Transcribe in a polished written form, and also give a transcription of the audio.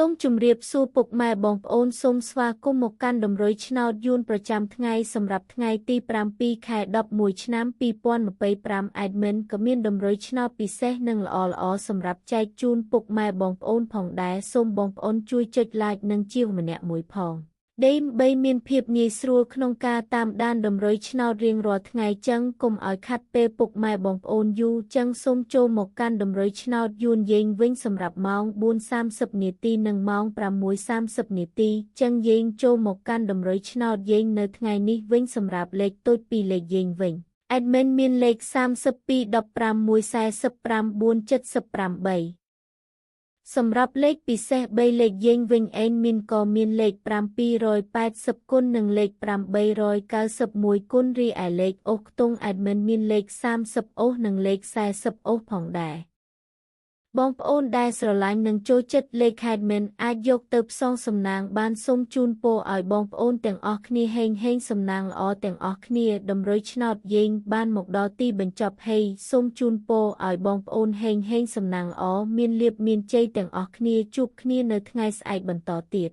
សូមជម្រាបសួរពុកម៉ែបងប្អូនសូមស្វាគមន៍មកកាន់តម្រុយឆ្នោតយួនប្រចាំថ្ងៃសម្រាប់ថ្ងៃទី7 ខែ 11 ឆ្នាំ 2025 Admin ក៏មានតម្រុយឆ្នោតពិសេសនិងល្អៗសម្រាប់ចែកជូនពុកម៉ែបងប្អូនផងដែរសូមបងប្អូនជួយចុច like និងជាវម្នាក់មួយផងដើម្បីមានភាពងាយស្រួលក្នុងការតាមដានតម្រុយឆ្នោតរៀងរាល់ថ្ងៃចឹងកុំឲ្យខាត់ពេលពុកម៉ែបងប្អូនយូរចឹងសូមចូលមកកាន់តម្រុយឆ្នោតយួនយើងវិញសម្រាប់ម៉ោង 4:30 នាទីនិងម៉ោង 6:30 នាទីចឹងយើងចូលមកកាន់តម្រុយឆ្នោតយើងនៅថ្ងៃនេះវិញសម្រាប់លេខតូចពីលេខយើងវិញ Admin មានលេខ32 15 145 478សម្រាប់លេខពិសេស3លេខយើងវិញAdminក៏មានលេខ780គុណនិងលេខ891គុណរីឯលេខអូសខ្ទង់Adminមានលេខ30អូសនិងលេខ40អូសផងដែរបងប្អូនដែលស្រឡាញ់និងចូលចិត្តលេខAdminអាចយកទៅផ្សងសំណាងបានសូមជូនពរឲ្យបងប្អូនទាំងអស់គ្នាហេងសំណាងល្អទាំងអស់គ្នាតម្រុយឆ្នោតយើងបានមកដល់ទីបញ្ចប់ហើយសូមជូនពរឲ្យបងប្អូនហេងសំណាងល្អមានលាភមានជ័យទាំងអស់គ្នាជួបគ្នានៅថ្ងៃស្អែកបន្តទៀត